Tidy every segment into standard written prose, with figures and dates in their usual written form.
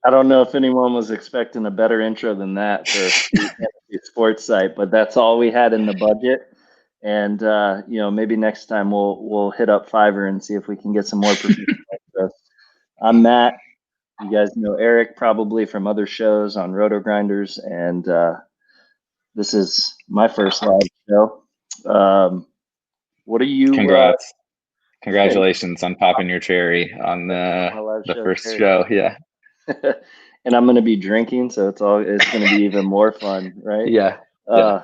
I don't know if anyone was expecting a better intro than that for a free fantasy sports site, but that's all we had in the budget. And maybe next time we'll hit up Fiverr and see if we can get some more professional intros. I'm Matt. You guys know Eric probably from other shows on Roto Grinders, and this is my first live show. What are you? Congrats. Hey, Congratulations on popping your cherry on my live the show first cherry, show. Yeah. and I'm gonna be drinking, so it's gonna be even more fun, right? Yeah. Yeah.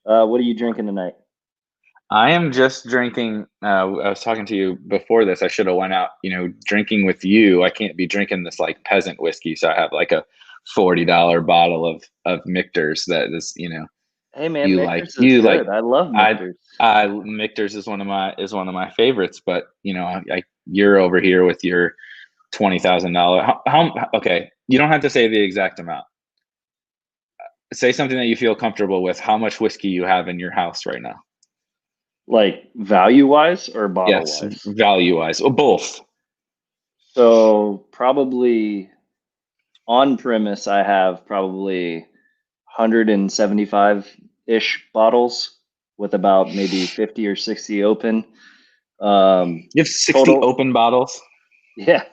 Uh, what are you drinking tonight? I am just drinking. I was talking to you before this. I should have went out, drinking with you. I can't be drinking this like peasant whiskey. So I have like a $40 bottle of Michter's that is, Hey man, you like, Michter's is good. like, I love I, Michter's. Michter's is one of my favorites, but you're over here with your $20,000. Okay. You don't have to say the exact amount. Say something that you feel comfortable with. How much whiskey you have in your house right now? Like value wise or bottle Yes, wise? value wise, or both. So probably on premise, I have probably 175-ish bottles with about maybe 50 or 60 open. You have 60 Total, open bottles. yeah.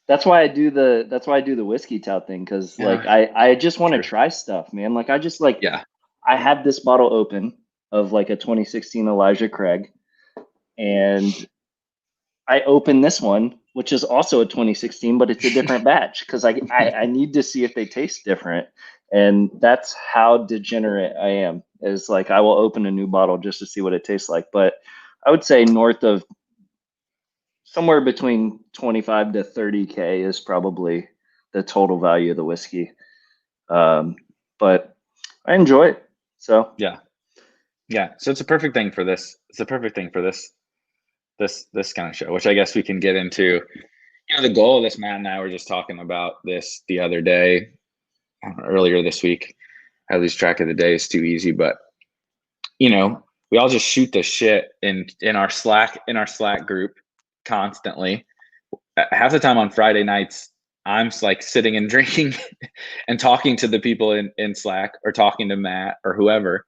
That's why I do the whiskey tout thing because Yeah, like I just want to sure. try stuff, man. Like I just like Yeah, I had this bottle open of like a 2016 Elijah Craig, and I opened this one, which is also a 2016, but it's a different batch because I need to see if they taste different. And that's how degenerate I am. Is like I will open a new bottle just to see what it tastes like. But I would say north of somewhere between 25 to 30K is probably the total value of the whiskey. Um, but I enjoy it. So yeah, yeah. So it's a perfect thing for this. It's a perfect thing for this kind of show, which I guess we can get into. The goal of this, Matt and I were just talking about this the other day, earlier this week. I lose track of the day. It's too easy, but we all just shoot the shit in our Slack group constantly. Half the time on Friday nights, I'm like sitting and drinking and talking to the people in Slack or talking to Matt or whoever.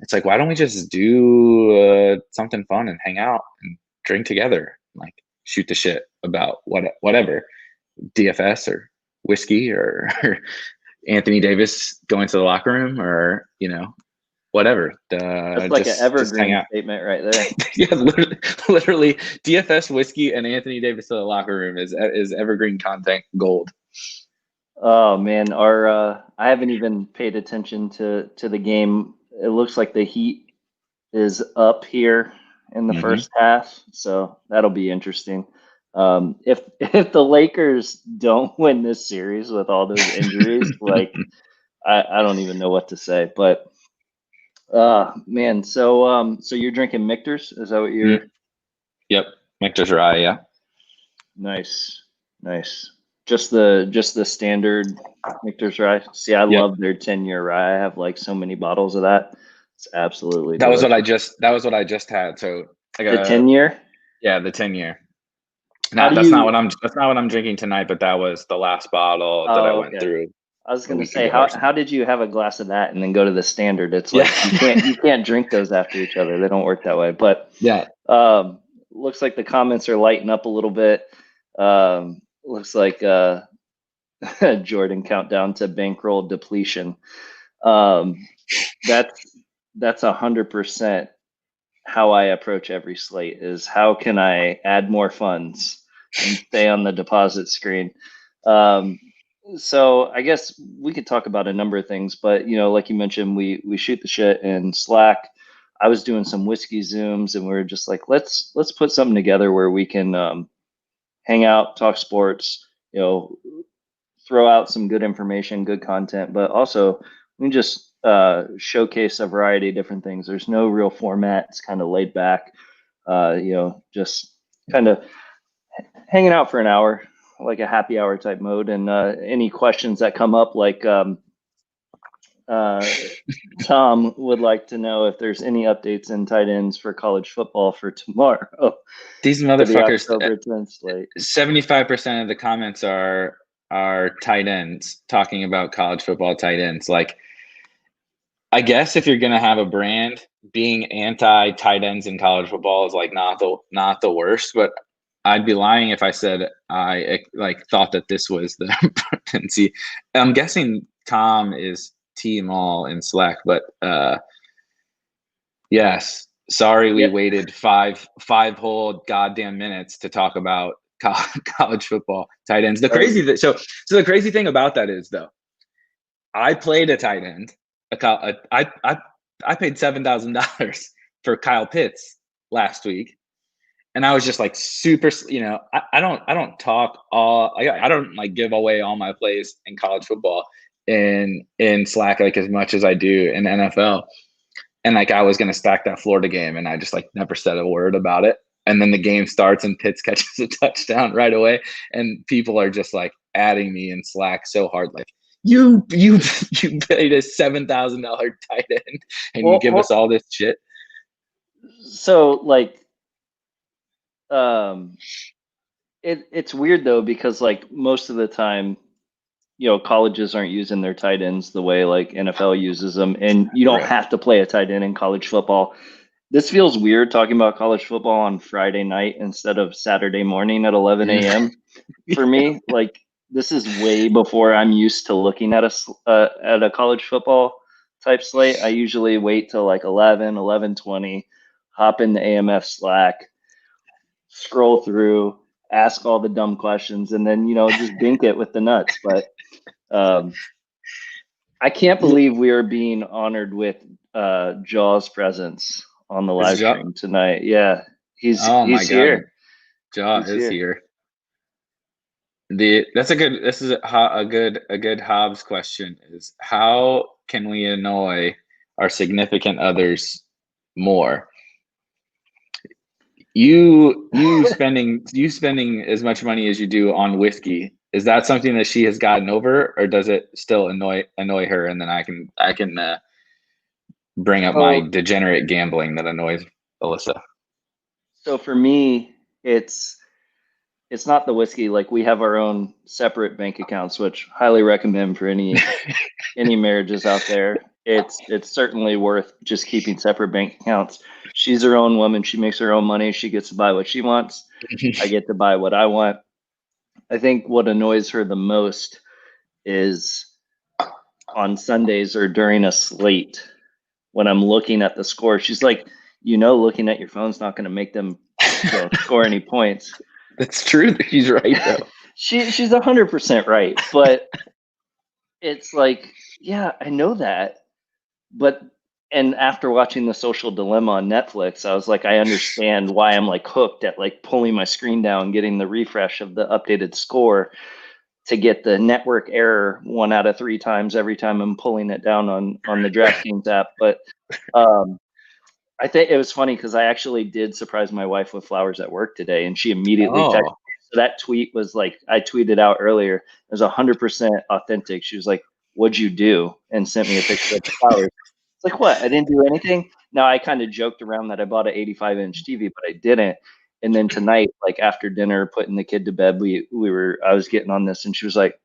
It's like, why don't we just do something fun and hang out and drink together, like shoot the shit about whatever, DFS or whiskey or Anthony Davis going to the locker room or whatever. that's like an Just hang evergreen out. statement right there. Yeah, literally, DFS whiskey and Anthony Davis to the locker room is evergreen content gold. Oh man, our I haven't even paid attention to the game. It looks like the Heat is up here in the Mm-hmm. first half, so that'll be interesting. If if the Lakers don't win this series with all those injuries, like I don't even know what to say. But man, so you're drinking Michter's? Is that what Mm, you're? yep, Michter's rye. Yeah, Nice, nice. Just the standard Victor's rye. See, I yep. love their 10-year rye. I have like so many bottles of that. It's absolutely That was what I delicious. just that was what I just had. So I got The 10-year? yeah, the 10 year. How Now do that's not you? what I'm drinking tonight, but that was the last bottle that I Oh, went okay. through I was a gonna week say, ago or how something. did you have a glass of that and then go to the standard? It's Yeah, like you can't drink those after each other. They don't work that way. But yeah. looks like the comments are lighting up a little bit. Looks like Jordan countdown to bankroll depletion. Um, that's that's 100% how I approach every slate is how can I add more funds and stay on the deposit screen. Um, so I guess we could talk about a number of things, but like you mentioned, we shoot the shit in Slack. I was doing some whiskey zooms, and we were just like, let's put something together where we can hang out, talk sports, throw out some good information, good content, but also we can just showcase a variety of different things. There's no real format. It's kind of laid back, just kind of hanging out for an hour, like a happy hour type mode. And any questions that come up, like uh, Tom would like to know if there's any updates in tight ends for college football for tomorrow These for the motherfuckers. October 10th slate. 75% of the comments are our tight ends, talking about college football tight ends. Like, I guess if you're gonna have a brand, being anti tight ends in college football is like not the worst. But I'd be lying if I said I like thought that this was the tendency. I'm guessing Tom is team all in Slack, but yes. Sorry, we Yep. waited five whole goddamn minutes to talk about college football tight ends. The crazy so the crazy thing about that is though, I played a tight end. I paid $7,000 for Kyle Pitts last week, and I was just like super. I don't talk all. I don't like give away all my plays in college football in Slack like as much as I do in NFL. And like I was gonna stack that Florida game, and I just like never said a word about it. And then the game starts, and Pitts catches a touchdown right away, and people are just like adding me in Slack so hard, like you paid a $7,000 tight end, and you give us all this shit. So like, it's weird though, because like most of the time, colleges aren't using their tight ends the way like NFL uses them, and you don't have to play a tight end in college football. This feels weird talking about college football on Friday night instead of Saturday morning at 11 a.m. for me. Like, this is way before I'm used to looking at a college football type slate. I usually wait till like 11:20, hop in the AMF Slack, scroll through, ask all the dumb questions, and then just dink it with the nuts. But I can't believe we are being honored with Jaw's presence on the live stream tonight. Yeah, he's here. Jaw is here. This is a good Hobbs question is, how can we annoy our significant others more? You spending as much money as you do on whiskey, is that something that she has gotten over, or does it still annoy her? And then I can bring up my degenerate gambling that annoys Alyssa. So for me, it's not the whiskey. Like, we have our own separate bank accounts, which highly recommend for any marriages out there. It's certainly worth just keeping separate bank accounts. She's her own woman. She makes her own money. She gets to buy what she wants. I get to buy what I want. I think what annoys her the most is on Sundays or during a slate when I'm looking at the score. She's like, looking at your phone's not going to make them score any points. That's true. She's right though. She's 100% right, but it's like, yeah, I know that, but and after watching The Social Dilemma on Netflix, I was like, I understand why I'm like hooked at like pulling my screen down, getting the refresh of the updated score to get the network error 1 out of 3 times every time I'm pulling it down on the DraftKings app. But I think it was funny because I actually did surprise my wife with flowers at work today, and she immediately texted me. So that tweet was like, I tweeted out earlier, it was 100% authentic. She was like, "What'd you do?" and sent me a picture of the flowers. It's like, what? I didn't do anything. Now, I kind of joked around that I bought an 85-inch TV, but I didn't. And then tonight, like after dinner, putting the kid to bed, I was getting on this, and she was like,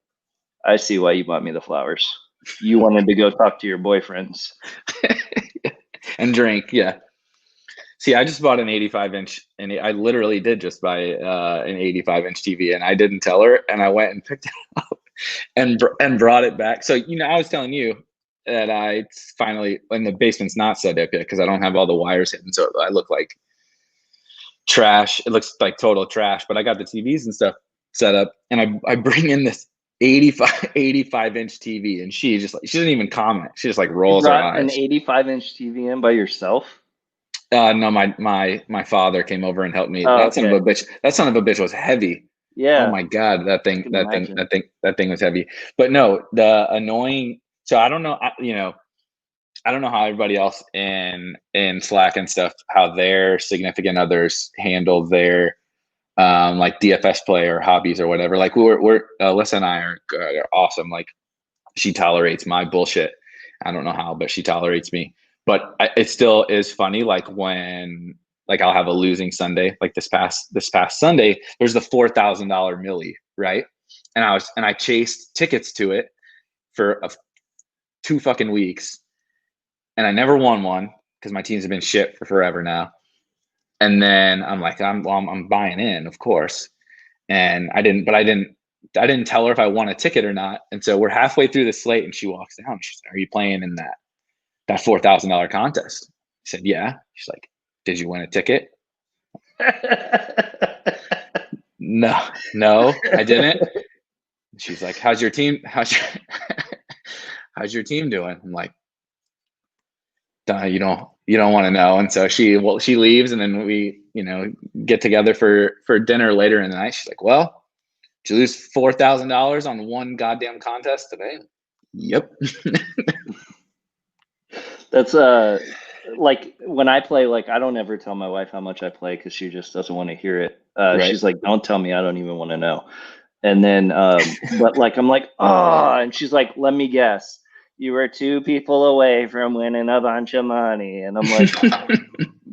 "I see why you bought me the flowers. You wanted to go talk to your boyfriends and drink." Yeah. See, I just bought an 85-inch, and I literally did just buy an 85-inch TV, and I didn't tell her, and I went and picked it up and brought it back. So, I was telling you that I finally, when the basement's not set up yet because I don't have all the wires hidden, so I look like trash. It looks like total trash, but I got the TVs and stuff set up, and I bring in this 85-inch TV, and she doesn't even comment. She just like rolls her eyes. An 85-inch TV in by yourself? No, my father came over and helped me. That son of a bitch was heavy. Yeah. Oh my God, that thing was heavy. But no, the annoying. So I don't know. I don't know how everybody else in Slack and stuff, how their significant others handle their like DFS play or hobbies or whatever. Like we're Alyssa and I are awesome. Like, she tolerates my bullshit. I don't know how, but she tolerates me. But it still is funny. Like when I'll have a losing Sunday, like this past Sunday, there's the $4,000 millie, right? and I chased tickets to it for 2 fucking weeks, and I never won one because my teams have been shit for forever now. And then I'm like, I'm buying in, of course. And I didn't tell her if I won a ticket or not. And so we're halfway through the slate, and she walks down. She's like, "Are you playing in that $4,000 contest?" I said, "Yeah." She's like, "Did you win a ticket?" No, I didn't. She's like, how's your team doing? I'm like, you don't want to know. And so she leaves, and then we, get together for dinner later in the night. She's like, "Well, did you lose $4,000 on one goddamn contest today?" Yep. That's like when I play, like I don't ever tell my wife how much I play because she just doesn't want to hear it. Right. She's like, "Don't tell me, I don't even want to know." And then but like I'm like, "Oh," and she's like, "Let me guess. You were 2 people away from winning a bunch of money." And I'm like,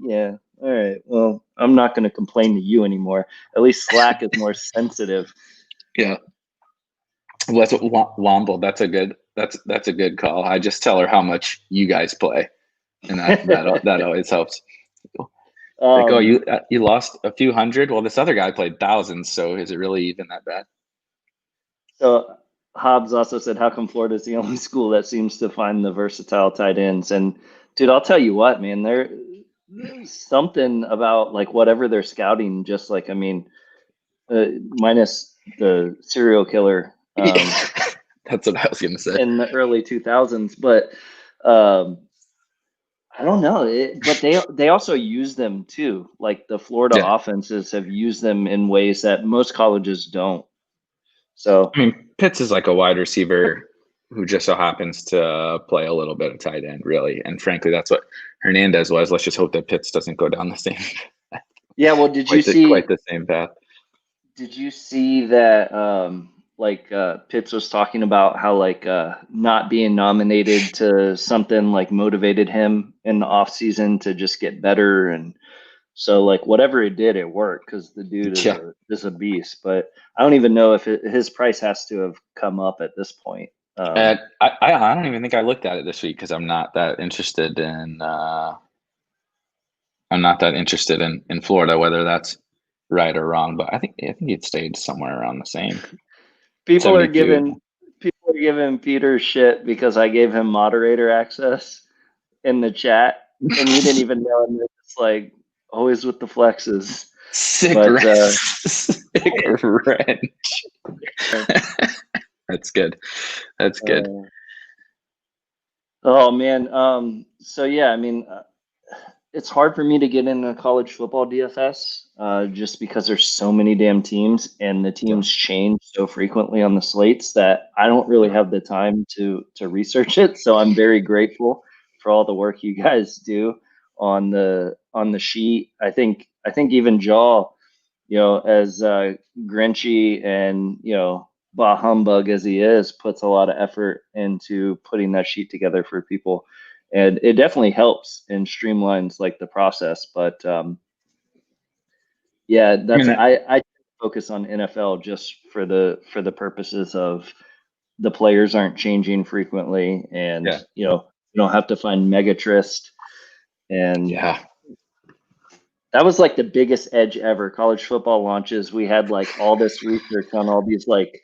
"Yeah, all right. Well, I'm not going to complain to you anymore. At least Slack is more sensitive." Yeah. Well, that's what Womble. That's a good call. I just tell her how much you guys play, and that always helps. Like, oh, you lost a few hundred. Well, this other guy played thousands. So is it really even that bad? So Hobbs also said, "How come Florida is the only school that seems to find the versatile tight ends?" And dude, I'll tell you what, man, there's something about like whatever they're scouting. Just like, I mean, minus the serial killer. That's what I was gonna say. In the early 2000s, but I don't know. But they also use them too. Like the Florida offenses have used them in ways that most colleges don't. So I mean, Pitts is like a wide receiver who just so happens to play a little bit of tight end, really. And frankly, that's what Hernandez was. Let's just hope that Pitts doesn't go down the same path. Yeah, well, did you see quite the same path? Did you see that Pitts was talking about how like not being nominated to something like motivated him in the off season to just get better, and so like whatever it did, it worked because the dude is a beast. But I don't even know if his price has to have come up at this point. I don't even think I looked at it this week because I'm not that interested in Florida, whether that's right or wrong. But I think it stayed somewhere around the same. People are giving Peter shit because I gave him moderator access in the chat, and he didn't even know. And it's like always with the flexes. Sick wrench. That's good. Oh man. So yeah, I mean, it's hard for me to get into college football DFS just because there's so many damn teams, and the teams change so frequently on the slates that I don't really have the time to research it. So I'm very grateful for all the work you guys do on the sheet. I think even Jaw, as Grinchy and bah humbug as he is, puts a lot of effort into putting that sheet together for people, and it definitely helps and streamlines like the process. But yeah, that's I focus on NFL just for the purposes of the players aren't changing frequently, and you don't have to find Megatrist. And that was like the biggest edge ever. College football launches, we had like all this research on all these like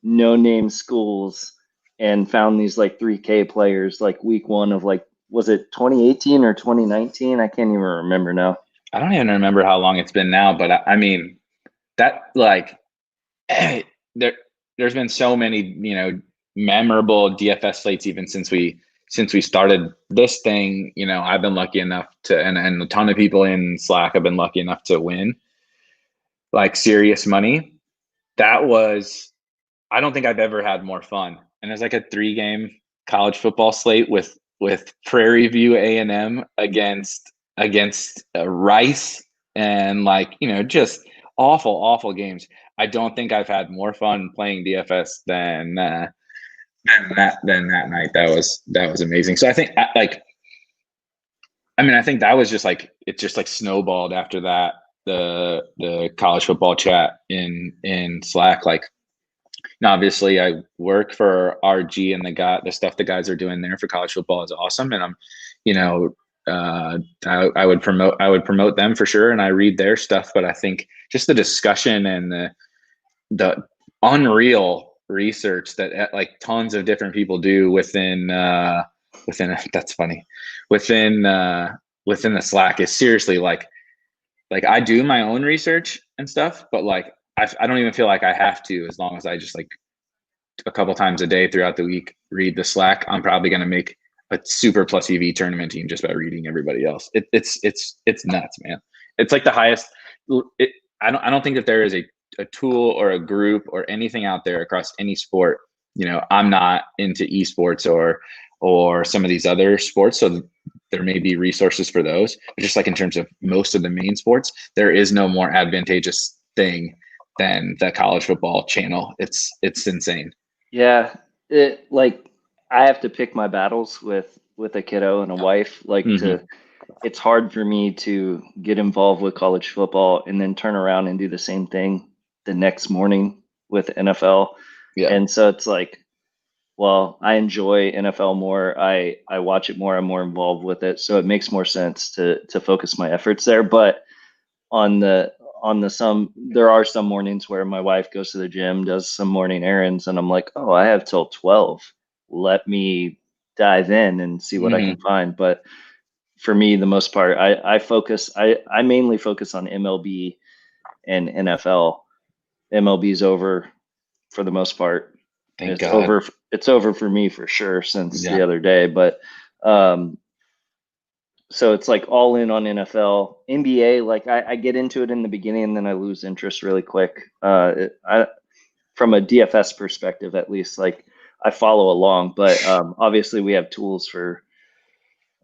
no-name schools and found these like 3K players like week 1 of like, was it 2018 or 2019? I can't even remember now. I don't even remember how long it's been now, but I mean that like there's been so many memorable DFS slates even since we started this thing. I've been lucky enough to, and a ton of people in Slack have been lucky enough to win like serious money. I don't think I've ever had more fun. And there's like a 3-game college football slate with Prairie View A&M against Rice, and like just awful games. I don't think I've had more fun playing DFS than that night. That was amazing. So I think I think that was just like it just like snowballed after that. The college football chat in Slack, like Now, obviously, I work for RG, and the stuff the guys are doing there for college football is awesome, and I'm, you know, I would promote them for sure, and I read their stuff. But I think just the discussion and the unreal research that like tons of different people do within that's funny within the Slack is seriously like I do my own research and stuff, but like I don't even feel like I have to, as long as I just like a couple times a day throughout the week read the Slack. I'm probably going to make a super plus EV tournament team just by reading everybody else. It's nuts, man. It's like the highest. I don't think that there is a tool or a group or anything out there across any sport. You know, I'm not into esports or some of these other sports, so there may be resources for those. But just like in terms of most of the main sports, there is no more advantageous thing than the college football channel. It's insane. Yeah, it like I have to pick my battles with a kiddo and a wife. Like to, it's hard for me to get involved with college football and then turn around and do the same thing the next morning with NFL. Yeah. And so it's like, well, I enjoy NFL more. I watch it more. I'm more involved with it, so it makes more sense to focus my efforts there. But on the some there are some mornings where my wife goes to the gym, does some morning errands, and I'm like, oh, I have till 12. Let me dive in and see what I can find. But for me, the most part, I mainly focus on MLB and NFL. MLB's over for the most part. Thank It's God. over for me for sure since Yeah. the other day. But so it's like all in on NFL. NBA, like I get into it in the beginning and then I lose interest really quick. From a DFS perspective, at least, like I follow along, but obviously we have tools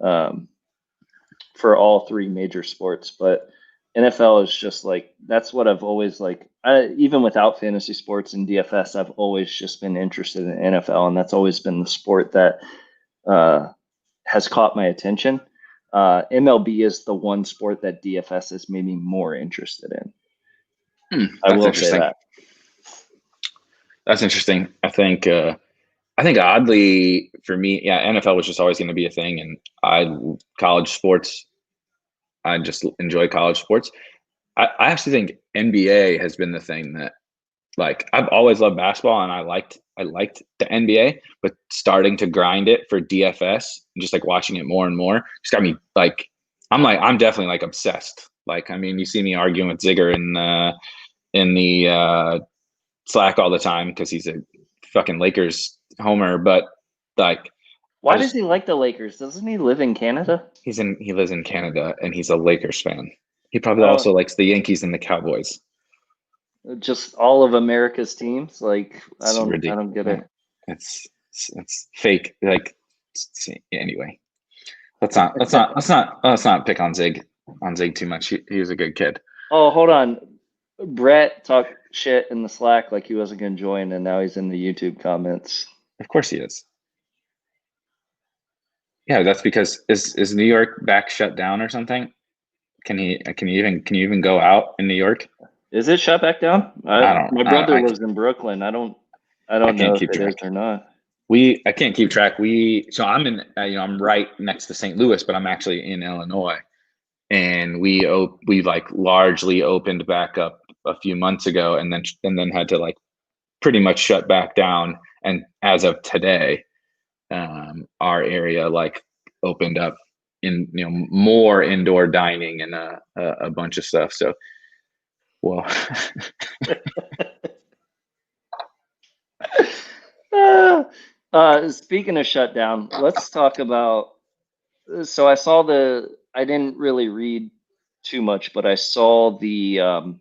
um, for all three major sports. But NFL is just like that's what I've always like. Even without fantasy sports and DFS, I've always just been interested in NFL, and that's always been the sport that has caught my attention. MLB is the one sport that DFS has made me more interested in. I will say that. That's interesting. I think oddly for me, yeah, NFL was just always going to be a thing, and college sports. I just enjoy college sports. I actually think NBA has been the thing that, like, I've always loved basketball, and I liked the NBA, but starting to grind it for DFS and just like watching it more and more just got me like, I'm definitely like obsessed. Like, I mean, you see me arguing with Zigger in the Slack all the time because he's a fucking Lakers homer, but like, why does he like the Lakers? Doesn't he live in Canada? He lives in Canada and he's a Lakers fan. He probably also likes the Yankees and the Cowboys. Just all of America's teams. Like I don't get it. It's fake. Like anyway, let's not pick on Zig too much. He was a good kid. Oh, hold on. Brett talked shit in the Slack like he wasn't going to join, and now he's in the YouTube comments. Of course he is. Yeah, that's because is New York back shut down or something? Can you even go out in New York? Is it shut back down? My brother lives in Brooklyn. I don't know if it is or not. I can't keep track. So I'm in I'm right next to St. Louis, but I'm actually in Illinois, and we like largely opened back up a few months ago, and then had to like pretty much shut back down. And as of today, our area like opened up in more indoor dining and a bunch of stuff. So, well, speaking of shutdown, let's talk about. So I didn't really read too much, but I saw the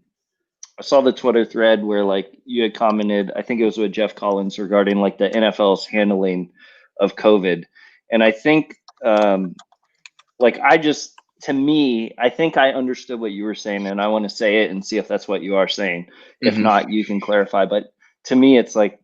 Twitter thread where like you had commented, I think it was with Jeff Collins, regarding like the NFL's handling of COVID. And I think like to me, I think I understood what you were saying, and I want to say it and see if that's what you are saying. If not, you can clarify. But to me, it's like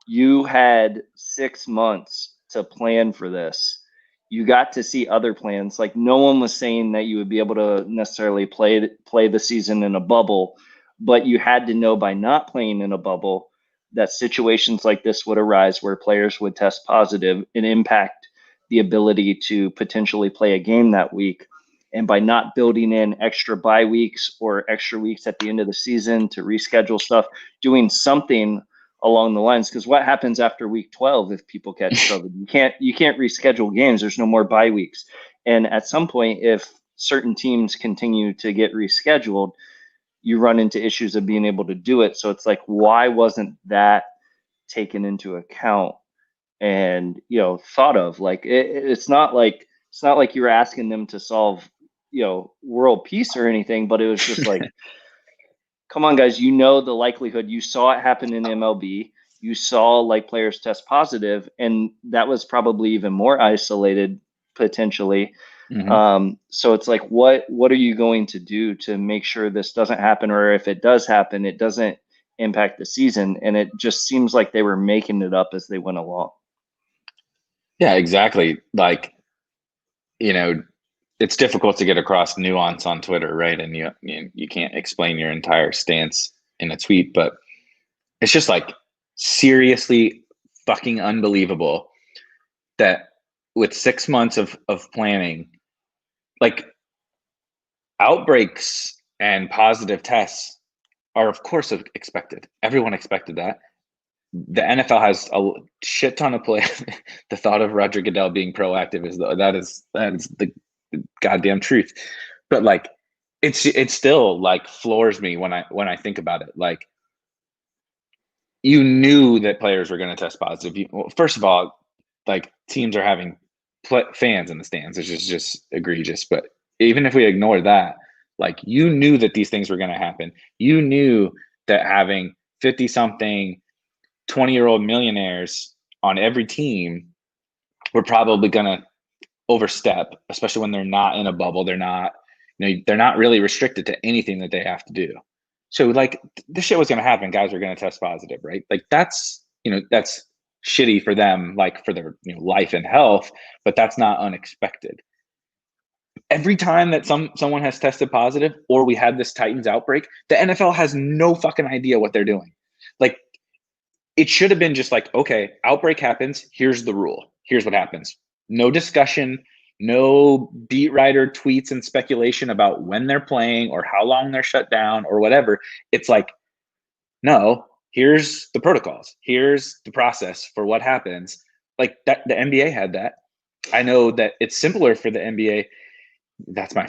you had 6 months to plan for this. You got to see other plans. Like no one was saying that you would be able to necessarily play the season in a bubble, but you had to know by not playing in a bubble that situations like this would arise where players would test positive and impact the ability to potentially play a game that week. And by not building in extra bye weeks or extra weeks at the end of the season to reschedule stuff, doing something along the lines, because what happens after week 12 if people catch COVID? You can't reschedule games. There's no more bye weeks. And at some point, if certain teams continue to get rescheduled, you run into issues of being able to do it. So it's like, why wasn't that taken into account and thought of? Like it's not like you were asking them to solve world peace or anything, but it was just like, come on, guys, the likelihood. You saw it happen in MLB. You saw like players test positive, and that was probably even more isolated potentially. So it's like, what are you going to do to make sure this doesn't happen, or if it does happen, it doesn't impact the season? And it just seems like they were making it up as they went along. Yeah, exactly. Like, it's difficult to get across nuance on Twitter, right? And you can't explain your entire stance in a tweet, but it's just like seriously fucking unbelievable that with 6 months of planning, like outbreaks and positive tests are of course expected. Everyone expected that. The NFL has a shit ton of play. The thought of Roger Goodell being proactive that is the goddamn truth. But like, it's still like floors me when I think about it. Like, you knew that players were going to test positive. Well, first of all, like, teams are having fans in the stands, which is just egregious. But even if we ignore that, like, you knew that these things were going to happen. You knew that having 50-something 20-year-old millionaires on every team were probably going to overstep, especially when they're not in a bubble. They're not, they're not really restricted to anything that they have to do. So like, this shit was going to happen. Guys were going to test positive, right? Like, that's shitty for them, like for their life and health, but that's not unexpected. Every time that someone has tested positive, or we had this Titans outbreak, the NFL has no fucking idea what they're doing. Like, it should have been just like, okay, outbreak happens. Here's the rule. Here's what happens. No discussion, no beat writer tweets and speculation about when they're playing or how long they're shut down or whatever. It's like, no, here's the protocols. Here's the process for what happens. Like that, the NBA had that. I know that it's simpler for the NBA. That's my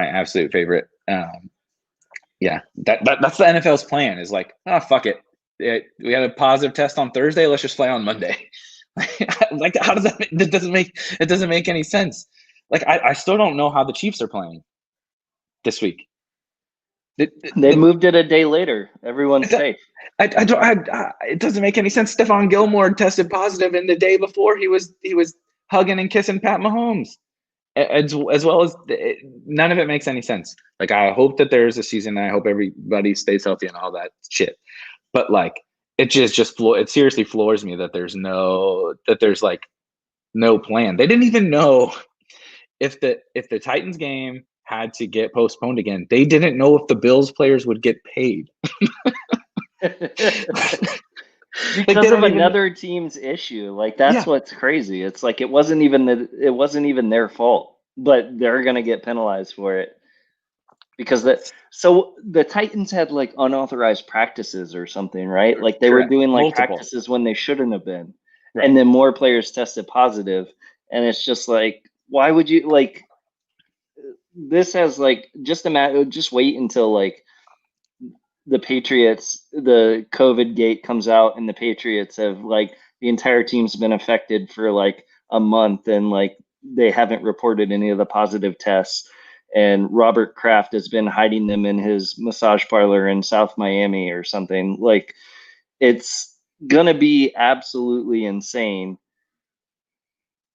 absolute favorite. Yeah, that's the NFL's plan. Is like, oh, fuck it. We had a positive test on Thursday. Let's just play on Monday. Like, how does that? It doesn't make any sense. Like, I still don't know how the Chiefs are playing this week. They moved it a day later. Everyone's safe. It doesn't make any sense. Stephon Gilmore tested positive, and the day before he was hugging and kissing Pat Mahomes. As well as none of it makes any sense. Like, I hope that there's a season, and I hope everybody stays healthy and all that shit. But like, it it seriously floors me that there's like no plan. They didn't even know if the Titans game had to get postponed again. They didn't know if the Bills players would get paid. Because of another team's issue. Like, that's what's crazy. It's like, it wasn't even their fault, but they're gonna get penalized for it. Because the Titans had like unauthorized practices or something, right? Like, they were doing like practices when they shouldn't have been. Right. And then more players tested positive. And it's just like, why would you, like, this has like, just wait until like the Patriots, the COVID gate comes out, and the Patriots have, like, the entire team's been affected for like a month, and like they haven't reported any of the positive tests. And Robert Kraft has been hiding them in his massage parlor in South Miami or something. Like, it's gonna be absolutely insane.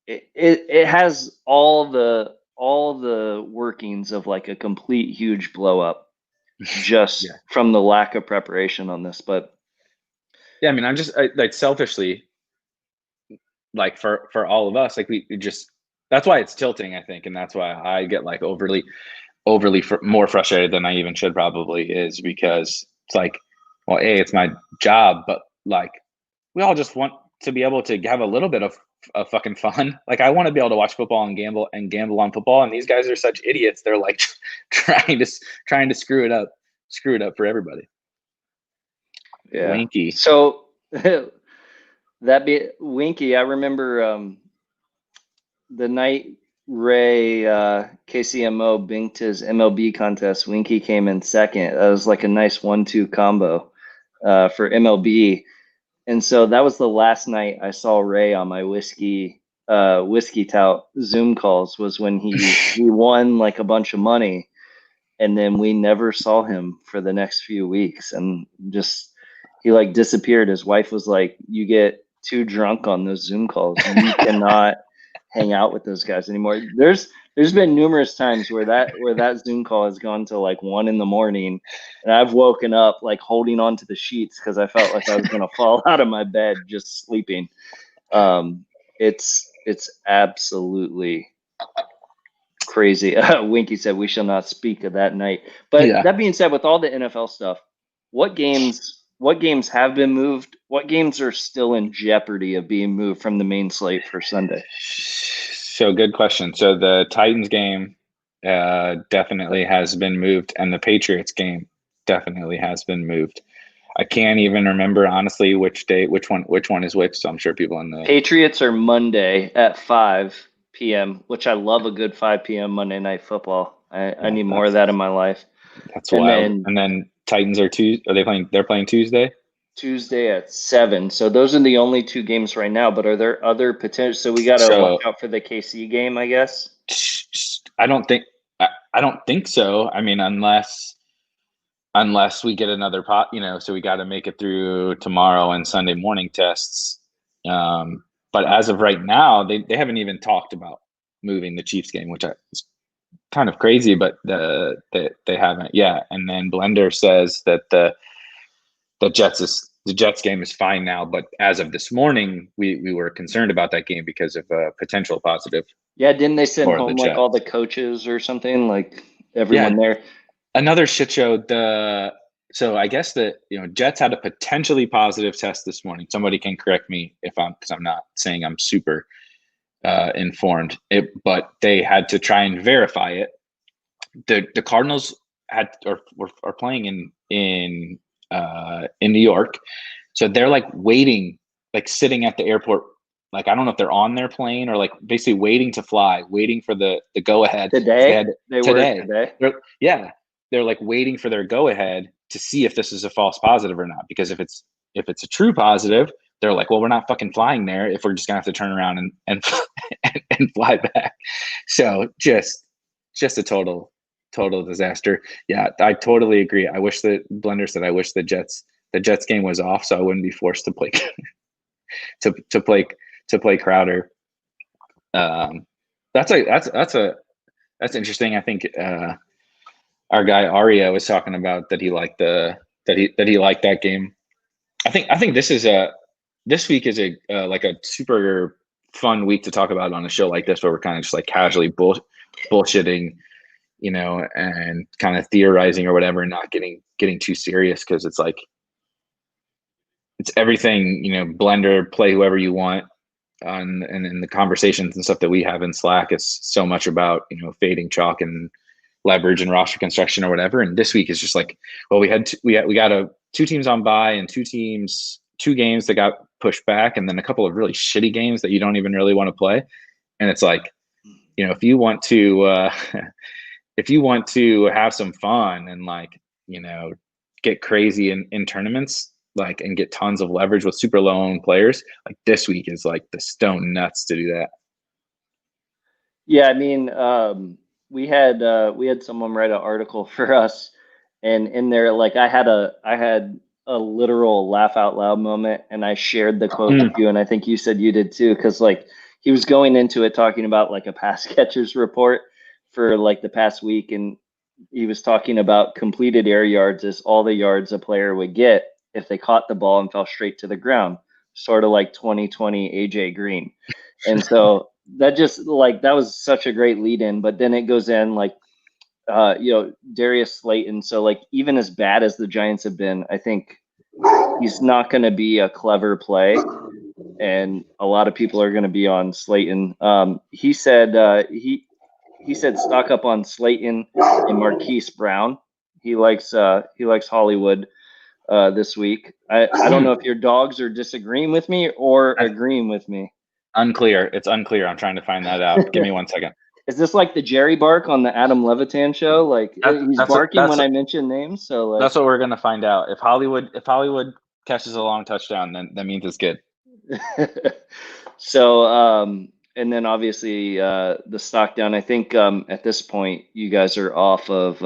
It has all the workings of like a complete huge blow up, just from the lack of preparation on this. But yeah, I mean, I'm just like, selfishly, like, for all of us, like, we just, that's why it's tilting, I think, and that's why I get like overly more frustrated than I even should probably, is because it's like, well, it's my job, but like we all just want to be able to have a little bit of fucking fun. Like I want to be able to watch football and gamble on football. And these guys are such idiots. They're like trying to screw it up for everybody. Yeah. Winky. So that be Winky. I remember the night Ray KCMO binked his MLB contest. Winky came in second. That was like a nice 1-2 combo for MLB. And so that was the last night I saw Ray on my whiskey tout Zoom calls, was when he won like a bunch of money, and then we never saw him for the next few weeks, and just he like disappeared. His wife was like, "You get too drunk on those Zoom calls. You cannot hang out with those guys anymore." There's been numerous times where that Zoom call has gone to like 1 a.m, and I've woken up like holding on to the sheets because I felt like I was gonna fall out of my bed just sleeping. It's absolutely crazy. Winky said we shall not speak of that night. But Yeah. that being said, with all the NFL stuff, what games have been moved? What games are still in jeopardy of being moved from the main slate for Sunday? So good question. So the Titans game definitely has been moved, and the Patriots game definitely has been moved. I can't even remember honestly which one is which. So I'm sure people in the Patriots are Monday at 5 p.m., which I love a good 5 p.m. Monday Night Football. I need more of that in my life. That's And wild. And then Titans are Are they playing? They're playing Tuesday. Tuesday at 7. So those are the only two games right now. But are there other potential? So we got to watch out for the KC game, I guess. I don't think so. I mean, unless we get another pot, so we got to make it through tomorrow and Sunday morning tests. But as of right now, they haven't even talked about moving the Chiefs game, which is kind of crazy, but they haven't. Yeah. And then Blender says that the Jets game is fine now, but as of this morning, we were concerned about that game because of a potential positive. Yeah, didn't they send home like all the coaches or something, like everyone there? Another shit show. So I guess that Jets had a potentially positive test this morning. Somebody can correct me because I'm not saying I'm super informed. But they had to try and verify it. The Cardinals are playing in New York, so they're like waiting, like sitting at the airport. Like I don't know if they're on their plane or like basically waiting to fly, waiting for the go ahead. Today. They're like waiting for their go ahead to see if this is a false positive or not. Because if it's a true positive, they're like, well, we're not fucking flying there if we're just gonna have to turn around and fly back. So just a total disaster. Yeah, I totally agree. I wish that Blender said I wish the Jets game was off so I wouldn't be forced to play to play Crowder. That's interesting. I think our guy Aria was talking about that he liked that game. I think this week is a like a super fun week to talk about on a show like this, where we're kind of just like casually bullshitting, and kind of theorizing or whatever, and not getting too serious, because it's like it's everything, Blender, play whoever you want and in the conversations and stuff that we have in Slack is so much about, fading chalk and leverage and roster construction or whatever. And this week is just like, well, we got two teams on bye and two games that got pushed back, and then a couple of really shitty games that you don't even really want to play. And it's like, if you want to have some fun and like, get crazy in tournaments, like, and get tons of leverage with super low owned players, like this week is like the stone nuts to do that. Yeah, I mean, we had someone write an article for us, and in there, like, I had a literal laugh out loud moment, and I shared the quote with you, and I think you said you did too, because like he was going into it talking about like a pass catchers report for like the past week, and he was talking about completed air yards as all the yards a player would get if they caught the ball and fell straight to the ground, sort of like 2020 AJ Green. And so that was such a great lead in, but then it goes in like, Darius Slayton. So like, even as bad as the Giants have been, I think he's not going to be a clever play, and a lot of people are going to be on Slayton. He said he said stock up on Slayton and Marquise Brown. He likes Hollywood this week. I don't know if your dogs are disagreeing with me or agreeing with me. Unclear. It's unclear. I'm trying to find that out. Give me 1 second. Is this like the Jerry bark on the Adam Levitan show? Like he's barking when I mention names. So like, that's what we're gonna find out. If Hollywood catches a long touchdown, then that means it's good. So and then obviously the stock down. I think at this point you guys are off of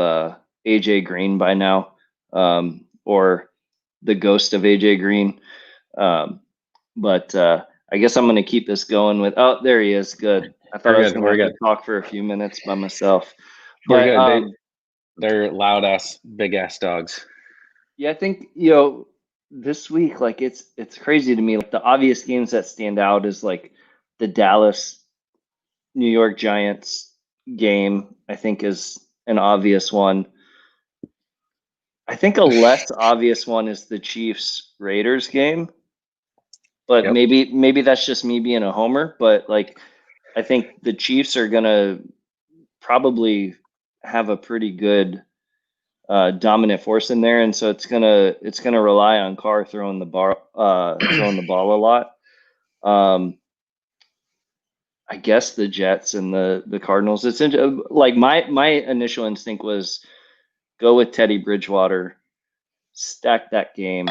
AJ Green by now, or the ghost of AJ Green. But I guess I'm gonna keep this going with. Oh, there he is. Good. I thought I was going to talk for a few minutes by myself. We're good. They're loud ass, big ass dogs. Yeah, I think this week, like it's crazy to me. Like the obvious games that stand out is like the Dallas New York Giants game. I think is an obvious one. I think a less obvious one is the Chiefs Raiders game. But maybe that's just me being a homer. But like, I think the Chiefs are gonna probably have a pretty good dominant force in there, and so it's gonna rely on Carr throwing the ball a lot. I guess the Jets and the Cardinals. It's like my initial instinct was go with Teddy Bridgewater, stack that game,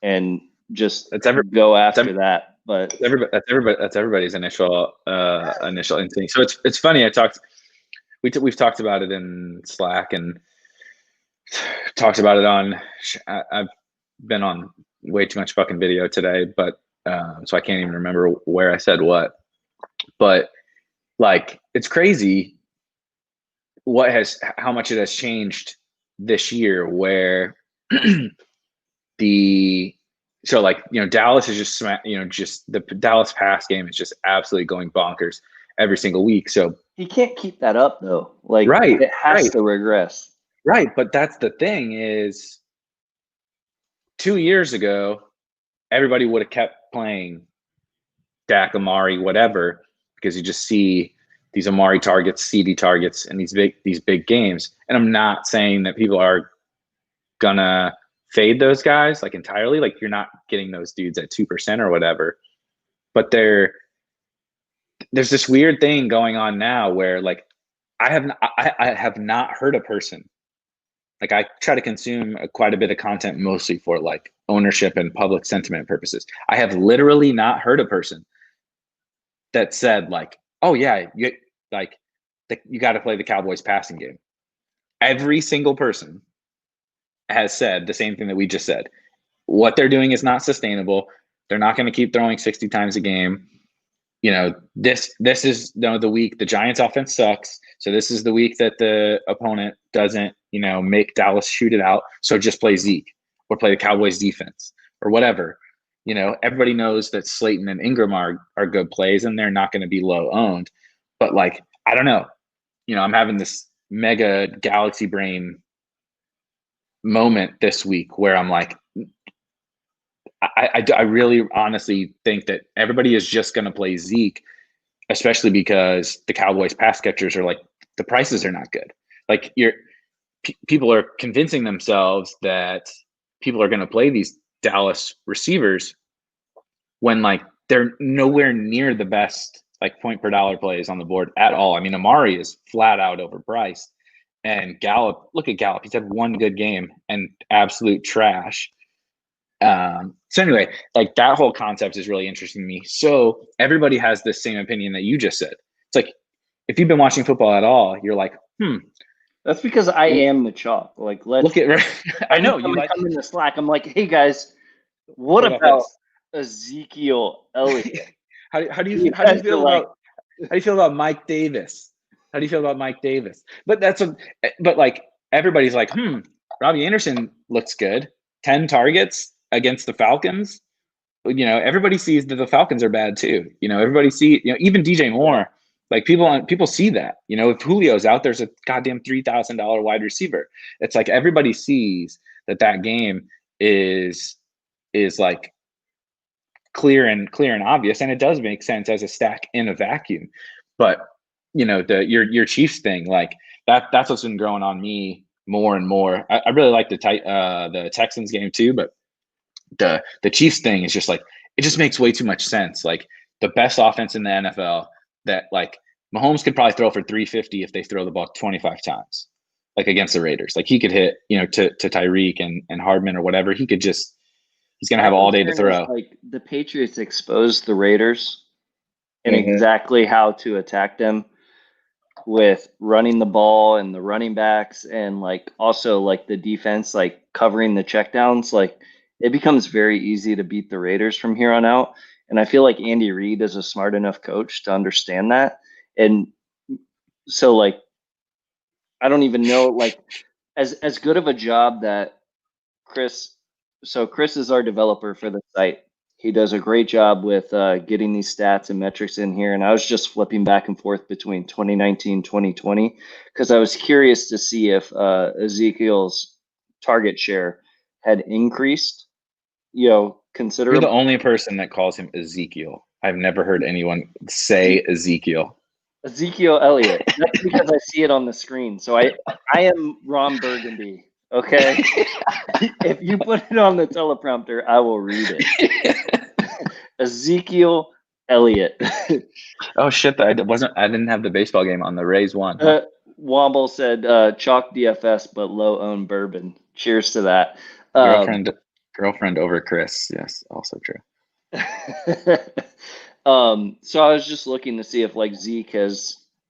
and just go after that. But that's everybody's initial instinct. So it's funny. We've talked about it in Slack and talked about it on. I've been on way too much fucking video today, but so I can't even remember where I said what. But like, it's crazy how much it has changed this year. Where Dallas is just the Dallas pass game is just absolutely going bonkers every single week. So he can't keep that up though. Like, right, it has to regress. Right, but that's the thing is 2 years ago, everybody would have kept playing Dak, Amari, whatever, because you just see these Amari targets, CD targets, and these big games. And I'm not saying that people are gonna fade those guys like entirely. Like, you're not getting those dudes at 2% or whatever. But there's this weird thing going on now where like I have not heard a person. Like, I try to consume quite a bit of content mostly for like ownership and public sentiment purposes. I have literally not heard a person that said like, "Oh yeah, you got to play the Cowboys passing game." Every single person has said the same thing that we just said. What they're doing is not sustainable. They're not going to keep throwing 60 times a game. This is the week the Giants offense sucks. So this is the week that the opponent doesn't, make Dallas shoot it out. So just play Zeke or play the Cowboys defense or whatever. Everybody knows that Slayton and Ingram are good plays and they're not going to be low owned. But like, I don't know. I'm having this mega galaxy brain moment this week where I'm like, I really honestly think that everybody is just going to play Zeke, especially because the Cowboys pass catchers are like, the prices are not good. Like, people are convincing themselves that people are going to play these Dallas receivers when like they're nowhere near the best like point per dollar plays on the board at all. I mean, Amari is flat out overpriced, and Gallup, look at Gallup. He's had one good game and absolute trash. So anyway, like, that whole concept is really interesting to me. So everybody has this same opinion that you just said. It's like, if you've been watching football at all, you're like, That's because I am the chalk. Like, look at. I know you like. I'm in the Slack. I'm like, hey guys, what about Ezekiel Elliott? How do you feel about Mike Davis? How do you feel about Mike Davis? But like, everybody's like, Robbie Anderson looks good. 10 targets against the Falcons. Everybody sees that the Falcons are bad too. Everybody even DJ Moore. Like, people see that. If Julio's out, there's a goddamn $3,000 wide receiver. It's like everybody sees that game is like clear and obvious, and it does make sense as a stack in a vacuum. But your Chiefs thing, like that's what's been growing on me more and more. I really like the Texans game too, but the Chiefs thing is just like, it just makes way too much sense. Like, the best offense in the NFL, that like Mahomes could probably throw for 350 if they throw the ball 25 times, like against the Raiders. Like, he could hit, to Tyreek and Hardman or whatever. He's going to have all day to throw. Like, the Patriots exposed the Raiders and exactly how to attack them with running the ball and the running backs, and like also like the defense, like covering the checkdowns. Like, it becomes very easy to beat the Raiders from here on out. And I feel like Andy Reid is a smart enough coach to understand that. And so, like, I don't even know, like, as good of a job that Chris is our developer for the site. He does a great job with getting these stats and metrics in here. And I was just flipping back and forth between 2019, 2020, because I was curious to see if Ezekiel's target share had increased, considerably. You're the only person that calls him Ezekiel. I've never heard anyone say Ezekiel. Ezekiel Elliott. That's because I see it on the screen. So I am Ron Burgundy. Okay. If you put it on the teleprompter, I will read it. Ezekiel Elliott. Oh shit! I didn't have the baseball game on. The Rays won. Womble said chalk DFS, but low own bourbon. Cheers to that. Girlfriend over Chris. Yes, also true. So I was just looking to see if like Zeke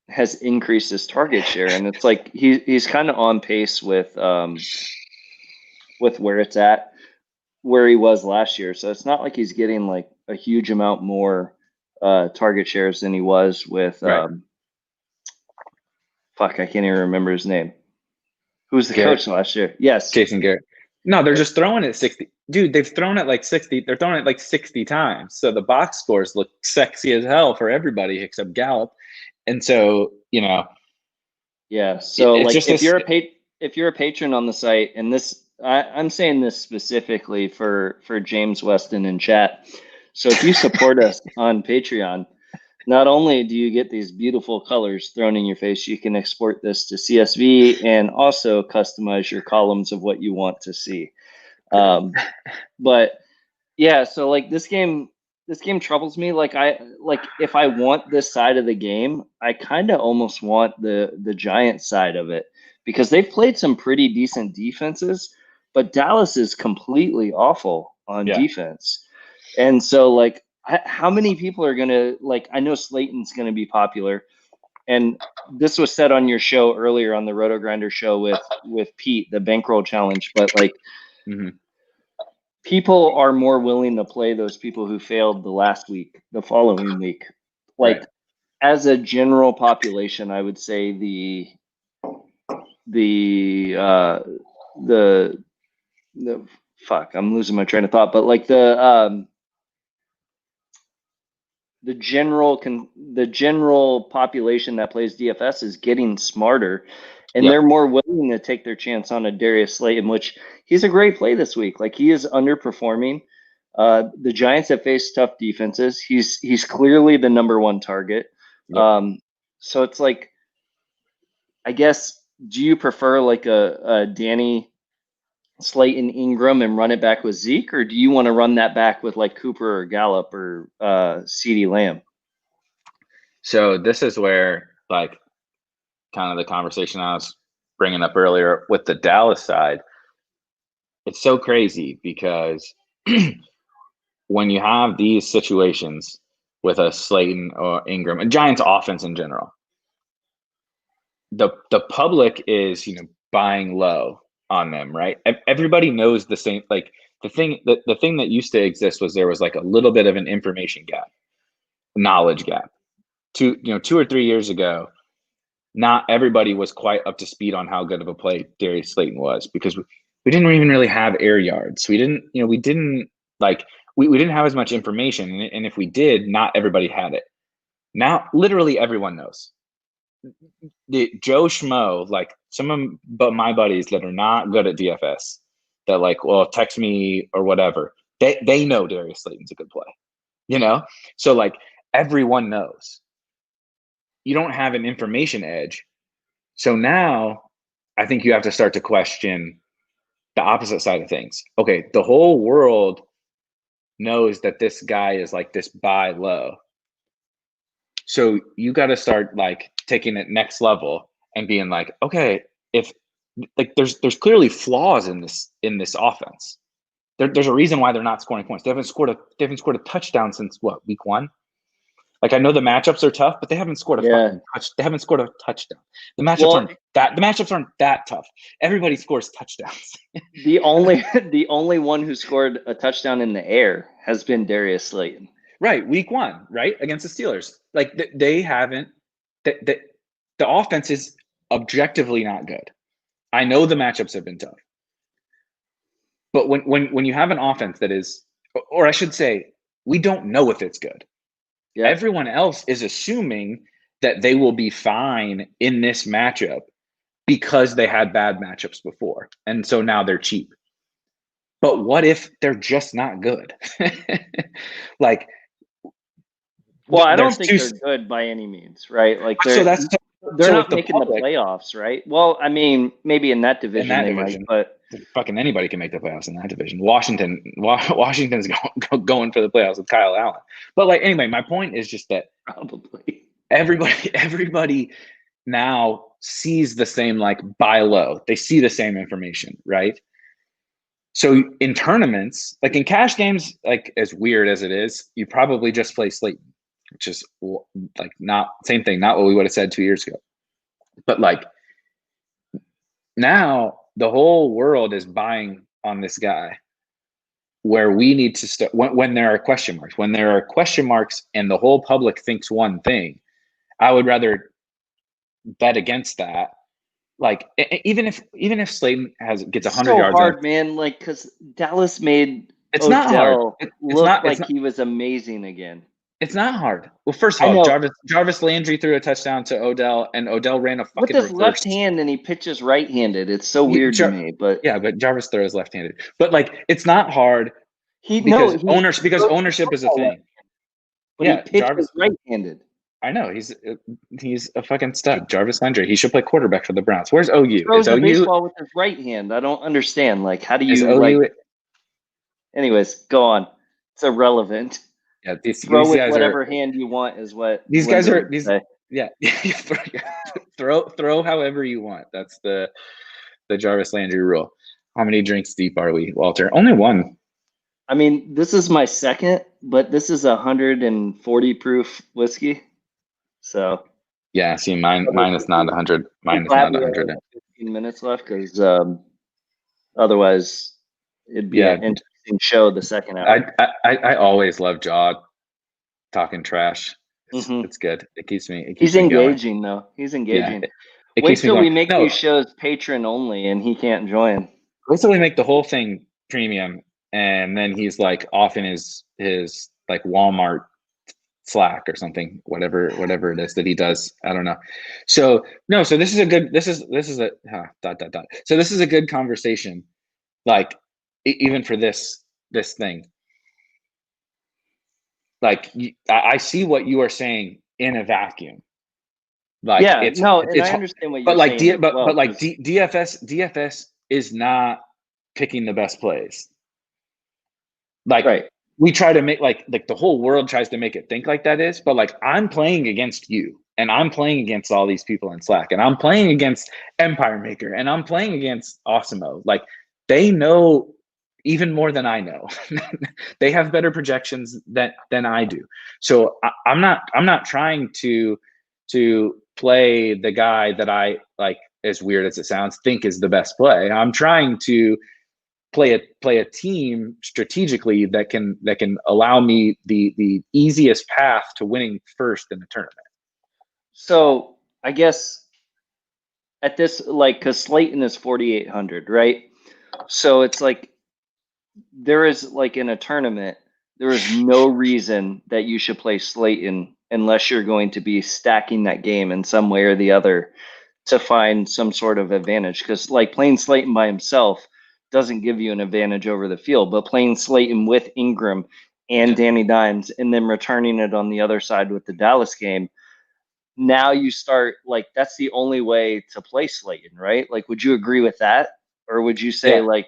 has increased his target share, and it's like he's kind of on pace with where it's at, where he was last year. So it's not like he's getting like a huge amount more target shares than he was with right. I can't even remember his name. Who's the coach last year? Yes, Jason Garrett. No, they're just throwing it 60. Dude, they've thrown it like 60. They're throwing it like 60 times. So the box scores look sexy as hell for everybody except Gallup. And so, yeah. So like, if you're a patron on the site, and this, I'm saying this specifically for James Weston in chat. So if you support us on Patreon, not only do you get these beautiful colors thrown in your face, you can export this to CSV and also customize your columns of what you want to see. But yeah, so like this game troubles me. Like, if I want this side of the game, I kind of almost want the Giants side of it, because they've played some pretty decent defenses, but Dallas is completely awful on defense. And so like, how many people are going to, like, I know Slayton's going to be popular, and this was said on your show earlier on the Roto Grinder show with Pete, the bankroll challenge, but like, people are more willing to play those people who failed the following week. Like, as a general population, I would say the fuck, I'm losing my train of thought, but like the general population that plays DFS is getting smarter, and they're more willing to take their chance on a Darius Slayton, which he's a great play this week. Like, he is underperforming. The Giants have faced tough defenses. He's clearly the number one target. So it's like, I guess, do you prefer like a Danny Slayton Ingram and run it back with Zeke, or do you want to run that back with like Cooper or Gallup or CeeDee Lamb? So this is where, like, kind of the conversation I was bringing up earlier with the Dallas side, it's so crazy because when you have these situations with a Slayton or Ingram, and Giants offense in general, the public is buying low on them, right? Everybody knows the same. Like, the thing that used to exist was there was like a little bit of an information gap, knowledge gap. 2 or 3 years ago, not everybody was quite up to speed on how good of a play Darius Slayton was, because we didn't even really have air yards. We didn't have as much information, and if we did, not everybody had it. Now, literally everyone knows. The Joe Schmo, like some of my buddies that are not good at DFS, that like, well, text me or whatever. They know Darius Slayton's a good play, you know? So like everyone knows. You don't have an information edge. So now I think you have to start to question the opposite side of things. Okay, the whole world knows that this guy is like this buy low. So you got to start like taking it next level and being like, okay, if like there's clearly flaws in this offense. There's a reason why they're not scoring points. They haven't scored a touchdown since what, week 1? Like I know the matchups are tough, but they haven't scored they haven't scored a touchdown. The matchups aren't that tough. Everybody scores touchdowns. the only one who scored a touchdown in the air has been Darius Slayton. Right, week 1, right, against the Steelers. Like they haven't. The offense is objectively not good. I know the matchups have been tough, but when you have an offense that is, or I should say, we don't know if it's good. Yeah. Everyone else is assuming that they will be fine in this matchup because they had bad matchups before. And so now they're cheap. But what if they're just not good? Like, well, I don't think they're good by any means, right? Like they're not making the playoffs, right? Well, I mean, maybe in that division they might, but fucking anybody can make the playoffs in that division. Washington's going for the playoffs with Kyle Allen. But like anyway, my point is just that probably everybody now sees the same like buy low. They see the same information, right? So in tournaments, like in cash games, like as weird as it is, you probably just play Slayton, which is like not same thing, not what we would have said 2 years ago. But like now the whole world is buying on this guy, where we need to start when there are question marks, and the whole public thinks one thing. I would rather bet against that. Like even if Slayton gets 100 yards, hard, man. Like because Dallas made Odell not hard. Look like he was amazing again. It's not hard. Well, first of all, Jarvis Landry threw a touchdown to Odell, and Odell ran a fucking with his left hand, and he pitches right-handed. It's so weird to me, but yeah, but Jarvis throws left-handed. But like, it's not hard because ownership is a thing. But he pitches right-handed. I know he's a fucking stud, Jarvis Landry. He should play quarterback for the Browns. Where's OU? He throws the baseball with his right hand. I don't understand. Like, how do you Anyways, go on. It's irrelevant. Yeah, these with guys whatever hand you want is what these guys are. Yeah, throw however you want. That's the Jarvis Landry rule. How many drinks deep are we, Walter? Only one. I mean, this is my second, but this is 140 proof whiskey. So yeah, see, mine is not 100. Mine is not 100. 15 minutes left because otherwise it'd be an interesting show the second hour. I always love Jod talking trash. It's good. It keeps me. He's engaging though. He's engaging. Yeah, wait till we make these shows patron only, and he can't join. Wait till we make the whole thing premium, and then he's like off in his like Walmart Slack or something, whatever it is that he does. I don't know. So no. So this is a good. This is a So this is a good conversation. Like even for this thing. Like I see what you are saying in a vacuum. Like I understand what you're saying. But like DFS is not picking the best plays. Like we try to make like the whole world tries to make it think like that is, but like I'm playing against you, and I'm playing against all these people in Slack, and I'm playing against Empire Maker, and I'm playing against Awesemo. Like they know even more than I know. They have better projections than I do. So I'm not trying to play the guy that I, like, as weird as it sounds, think is the best play. I'm trying to play a team strategically that can allow me the easiest path to winning first in the tournament. So I guess at this, like, because Slayton is 4,800, right? So it's like, there is, like, in a tournament, there is no reason that you should play Slayton unless you're going to be stacking that game in some way or the other to find some sort of advantage. Because, like, playing Slayton by himself, doesn't give you an advantage over the field. But playing Slayton with Ingram and Danny Dimes and then returning it on the other side with the Dallas game, now you start like that's the only way to play Slayton, right? Like, would you agree with that? Or would you say like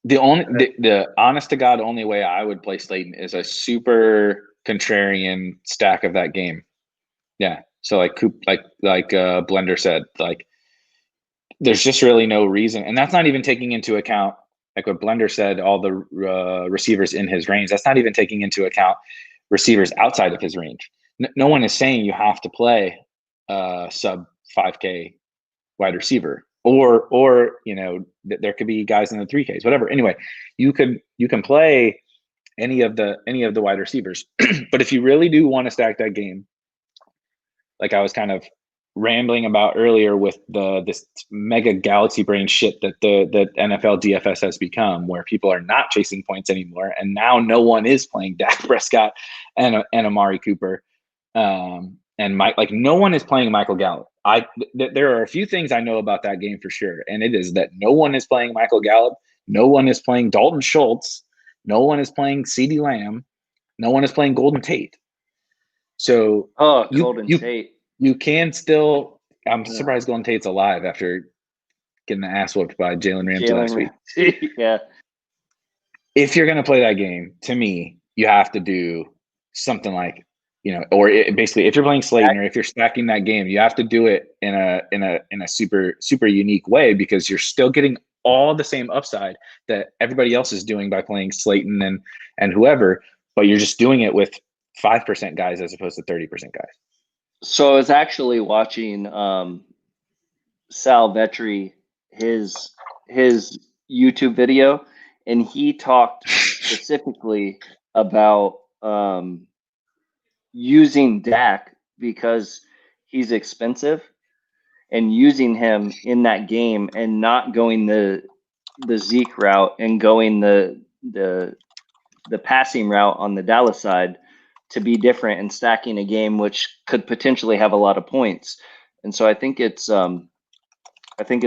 the honest to God only way I would play Slayton is a super contrarian stack of that game. Yeah. So like Blender said, like there's just really no reason, and that's not even taking into account like what Blender said, all the receivers in his range. That's not even taking into account receivers outside of his range. No one is saying you have to play sub 5K wide receiver, or there could be guys in the 3Ks, whatever. Anyway, you can play any of the wide receivers, but if you really do want to stack that game, like I was kind of rambling about earlier with this mega galaxy brain shit that the NFL DFS has become, where people are not chasing points anymore, and now no one is playing Dak Prescott and Amari Cooper, and Mike. Like no one is playing Michael Gallup. There are a few things I know about that game for sure, and it is that no one is playing Michael Gallup, no one is playing Dalton Schultz, no one is playing CeeDee Lamb, no one is playing Golden Tate. So Golden Tate. You can still. I'm surprised Golden Tate's alive after getting the ass whooped by Jalen Ramsey last week. Yeah. If you're going to play that game, to me, you have to do something like, basically, if you're playing Slayton or if you're stacking that game, you have to do it in a super super unique way, because you're still getting all the same upside that everybody else is doing by playing Slayton and whoever, but you're just doing it with 5% guys as opposed to 30% guys. So I was actually watching Sal Vetri, his YouTube video, and he talked specifically about using Dak because he's expensive, and using him in that game and not going the Zeke route and going the passing route on the Dallas side to be different and stacking a game which could potentially have a lot of points. And so I think it's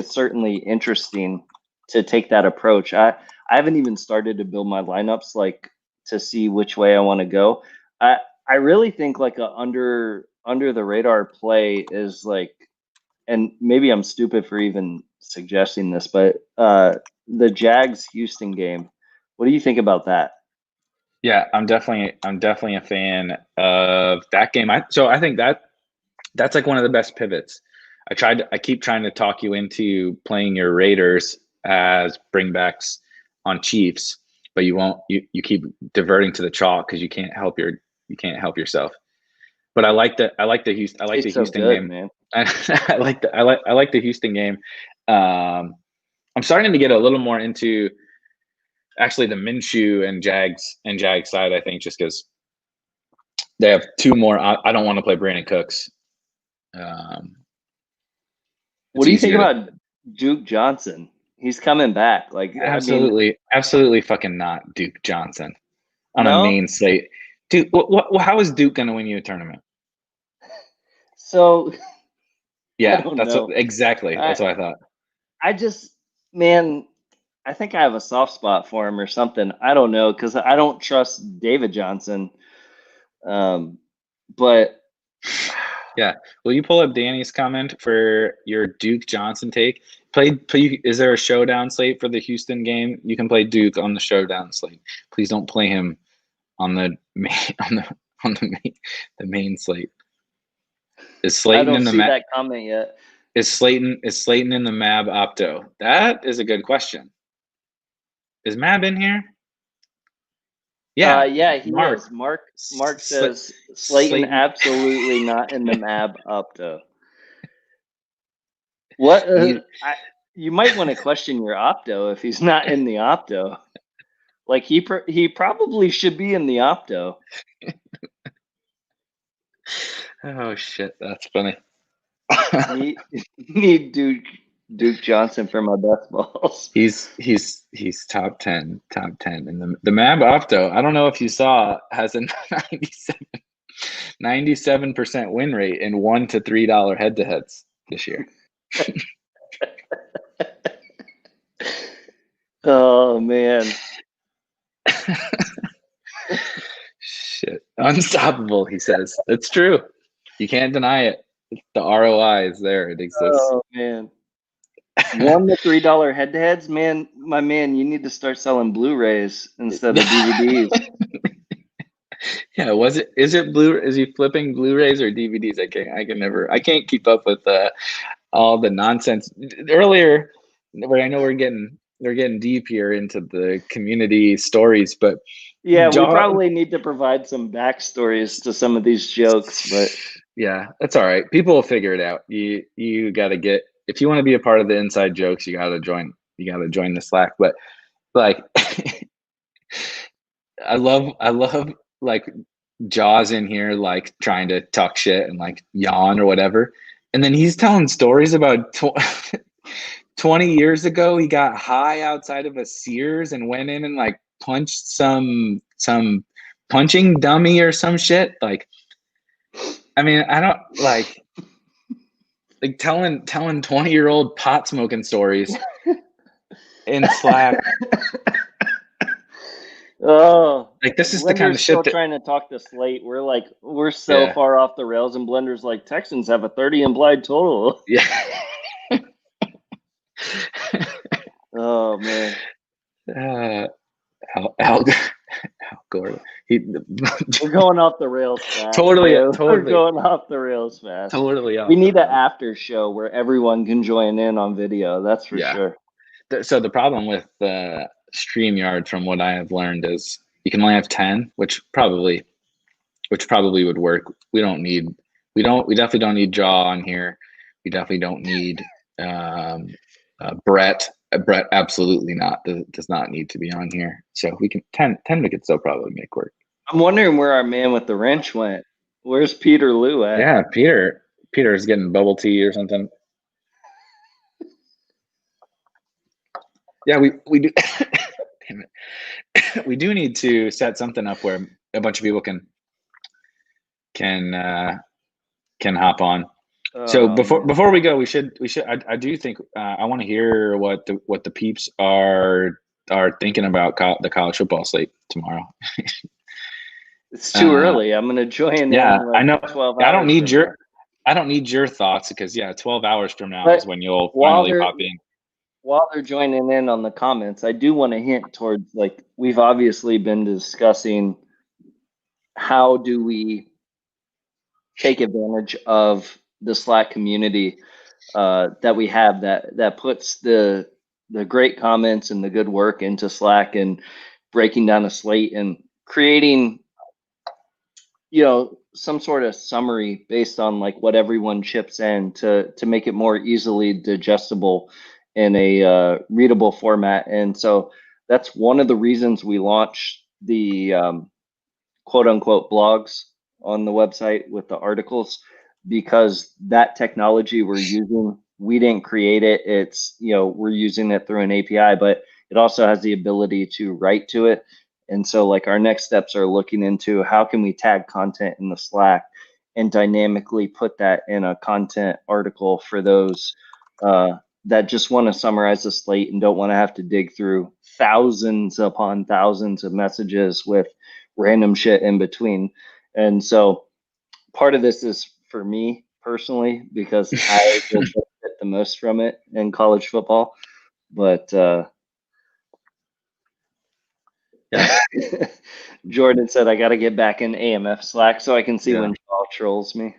certainly interesting to take that approach. I haven't even started to build my lineups like to see which way I want to go. I really think like a under the radar play is like, and maybe I'm stupid for even suggesting this, but the Jags Houston game. What do you think about that? Yeah, I'm definitely a fan of that game. I think that's like one of the best pivots. I keep trying to talk you into playing your Raiders as bringbacks on Chiefs, but you won't. You keep diverting to the chalk because you can't help yourself. But I like the Houston game, man. I like the Houston game. I'm starting to get a little more into actually the Minshew and Jags side, I think, just because they have two more. I don't want to play Brandon Cooks. What do you think about Duke Johnson? He's coming back. Like absolutely fucking not Duke Johnson on a main slate. Dude, how is Duke going to win you a tournament? So yeah, exactly. That's what I thought. I just, man, I think I have a soft spot for him or something. I don't know, because I don't trust David Johnson. But yeah, will you pull up Danny's comment for your Duke Johnson take? Is there a showdown slate for the Houston game? You can play Duke on the showdown slate. Please don't play him on the main slate. Is Slayton in the see that comment yet? Is Slayton in the Mab Opto? That is a good question. Is Mab in here? Yeah. Yeah, he is. Mark says Slayton absolutely not in the Mab Opto. What? You might want to question your Opto if he's not in the Opto. Like he probably should be in the Opto. Oh shit, that's funny. Need Duke Johnson for my best balls. He's top 10 and the Mab Opto, I don't know if you saw, has a 97% win rate in $1 to $3 head-to-heads this year. Oh man. Shit. Unstoppable, he says. It's true. You can't deny it. The ROI is there. It exists. Oh man. $1 to $3 head-to-heads, man. My man, you need to start selling Blu-rays instead of DVDs. Yeah, is he flipping Blu-rays or DVDs? I can't keep up with all the nonsense. Earlier, where I know we're getting deep here into the community stories, but Yeah, we Jaw, probably need to provide some backstories to some of these jokes, but yeah, that's all right. People will figure it out. You got to get, if you want to be a part of the inside jokes, you got to join. You got to join the Slack. But like, I love like Jaws in here, like trying to talk shit and like yawn or whatever, and then he's telling stories about 20 years ago. He got high outside of a Sears and went in and like punched some punching dummy or some shit. Like, I mean, I don't like telling 20-year-old pot smoking stories in Slack. oh, Like, this is the kind Blender's of shit still that, trying to talk to Slate. We're so yeah, far off the rails, and Blender's like, Texans have a 30 implied total. yeah. Oh man. Al Gore. We're going off the rails fast. Totally, Man. We're totally, going off the rails fast. totally We off the need an rails. after show where everyone can join in on video. That's for Yeah. sure. So the problem with StreamYard, from what I have learned, is you can only have 10, which probably would work. We definitely don't need Jaw on here. We definitely don't need Brett. Brett absolutely not does not need to be on here. So we can 10 we could still probably make work. I'm wondering where our man with the wrench went. Where's Peter Lou at? Yeah, Peter is getting bubble tea or something. Yeah, we do. Damn it. We do need to set something up where a bunch of people can hop on. So before we go, we should I do think I want to hear what the peeps are thinking about the college football slate tomorrow. It's too early. I'm gonna join Yeah, in I like know. 12 I don't hours need from now. your thoughts, because 12 hours from now But is when you'll while finally they're pop in. joining in on the comments, I do want to hint towards, like, we've obviously been discussing how do we take advantage of the Slack community that we have, that puts the great comments and the good work into Slack, and breaking down a slate and creating, some sort of summary based on like what everyone chips in to make it more easily digestible in a readable format. And so that's one of the reasons we launched the quote unquote blogs on the website with the articles, because that technology we're using, we didn't create it. It's, we're using it through an API, but it also has the ability to write to it. And so like our next steps are looking into how can we tag content in the Slack and dynamically put that in a content article for those that just want to summarize the slate and don't want to have to dig through thousands upon thousands of messages with random shit in between. And so part of this is for me personally, because I will benefit the most from it in college football. But Yeah. Jordan said I got to get back in AMF Slack so I can see Yeah. when Paul trolls me.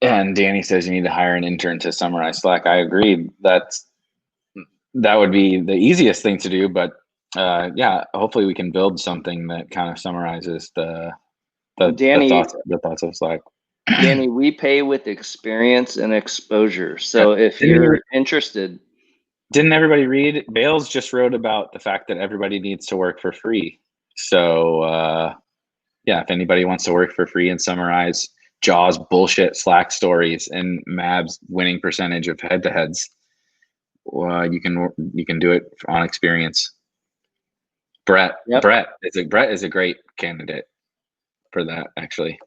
And Danny says you need to hire an intern to summarize Slack. I agree. That would be the easiest thing to do, but hopefully we can build something that kind of summarizes the Danny, thoughts of Slack. Danny, we pay with experience and exposure. So if Didn't you're interested, Didn't everybody read? Bales just wrote about the fact that everybody needs to work for free. So if anybody wants to work for free and summarize Jaws bullshit Slack stories and Mab's winning percentage of head-to-heads, you can do it on experience. Brett is a great candidate for that, actually.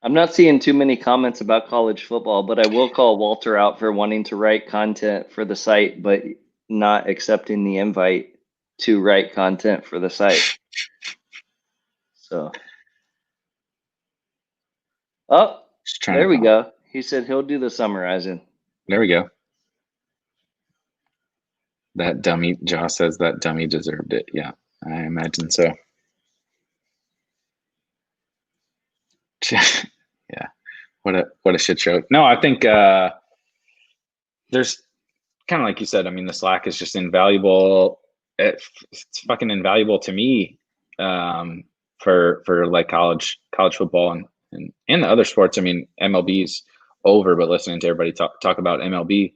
I'm not seeing too many comments about college football, but I will call Walter out for wanting to write content for the site. But not accepting the invite to write content for the site. So, oh, Just trying there to we call. go. He said he'll do the summarizing. There we go. That dummy, Josh says that dummy deserved it. Yeah, I imagine so. Yeah, what a shit show. No, I think there's kind of like you said. I mean, the Slack is just invaluable. It's fucking invaluable to me for like college football and the other sports. I mean, MLB's over, but listening to everybody talk about MLB,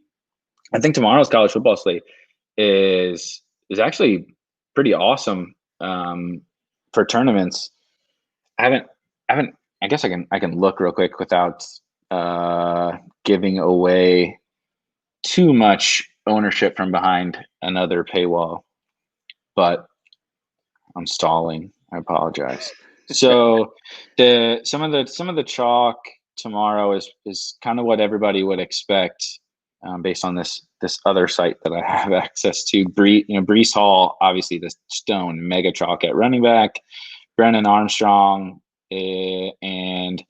I think tomorrow's college football slate is actually pretty awesome for tournaments. I haven't. I guess I can look real quick without giving away too much ownership from behind another paywall. But I'm stalling. I apologize. So some of the chalk tomorrow is kind of what everybody would expect based on this other site that I have access to. Brees Hall, obviously the stone mega chalk at running back. Brennan Armstrong and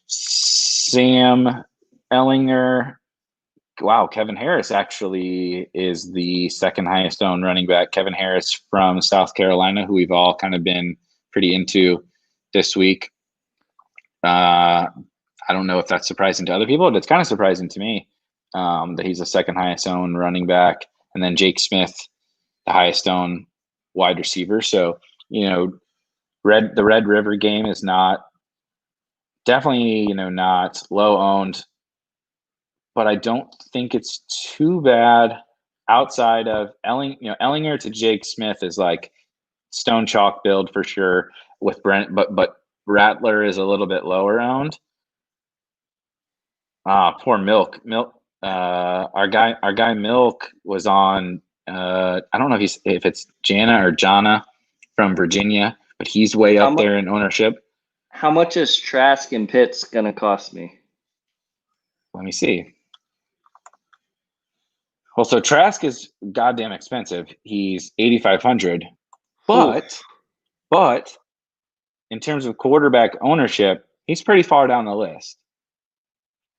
Sam Ellinger. Wow, Kevin Harris actually is the second highest owned running back. Kevin Harris from South Carolina, who we've all kind of been pretty into this week. I don't know if that's surprising to other people, but it's kind of surprising to me that he's the second highest owned running back. And then Jake Smith, the highest owned wide receiver. So, the Red River game is definitely not low owned, but I don't think it's too bad outside of Ellinger to Jake Smith is like stone chalk build for sure with Brent, but Rattler is a little bit lower owned. Poor Milk. Our guy Milk was on. I don't know if it's Jana or Jana from Virginia, but he's way up there in ownership. How much is Trask and Pitts gonna cost me? Let me see. Well, so Trask is goddamn expensive. He's 8,500, but in terms of quarterback ownership, he's pretty far down the list.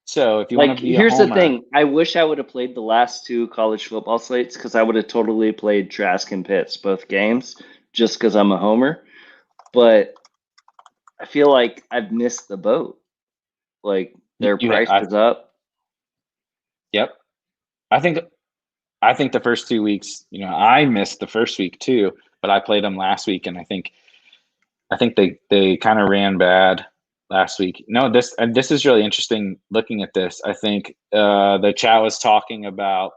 So if you want to be here's a homer, the thing. I wish I would have played the last two college football slates because I would have totally played Trask and Pitts both games just because I'm a homer. But I feel like I've missed the boat. Like their price is up. Yep. I think the first 2 weeks, I missed the first week too, but I played them last week, and I think they kind of ran bad last week. No, this is really interesting looking at this. I think the chat was talking about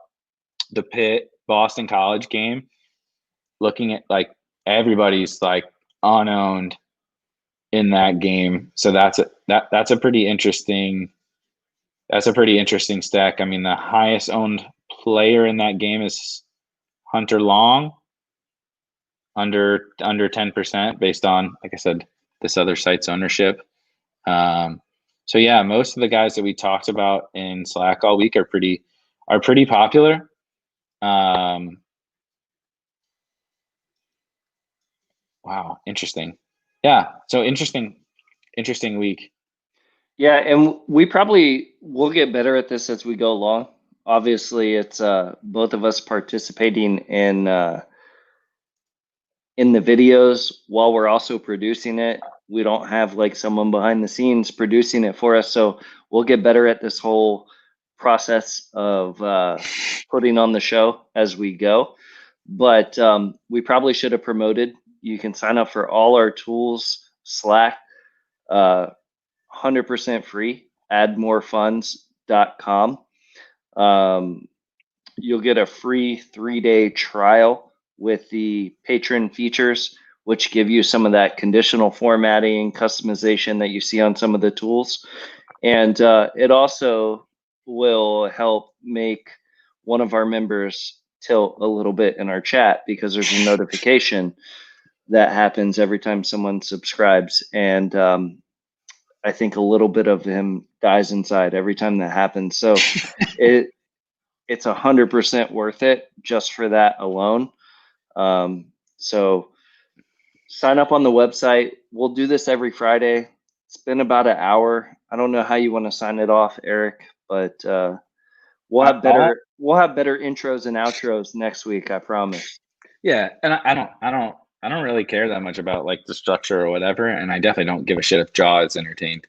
the Pitt Boston College game, looking at like everybody's like unowned in that game. So that's a pretty interesting stack. I mean, the highest owned player in that game is Hunter Long, under 10% based on, like I said, this other site's ownership. So yeah, most of the guys that we talked about in Slack all week are pretty popular. Wow, interesting. Yeah, so interesting week. Yeah, and we'll get better at this as we go along. Obviously, it's both of us participating in the videos while we're also producing it. We don't have like someone behind the scenes producing it for us, so we'll get better at this whole process of putting on the show as we go. But we probably should have promoted. You can sign up for all our tools, Slack, 100% free, addmorefunds.com. You'll get a free 3-day trial with the patron features, which give you some of that conditional formatting, customization that you see on some of the tools. And it also will help make one of our members tilt a little bit in our chat because there's a notification that happens every time someone subscribes. And I think a little bit of him dies inside every time that happens. So it's 100% worth it just for that alone. So sign up on the website. We'll do this every Friday. It's been about an hour. I don't know how you want to sign it off, Eric, but we'll have better intros and outros next week. I promise. Yeah, and I don't really care that much about like the structure or whatever, and I definitely don't give a shit if Jaw is entertained.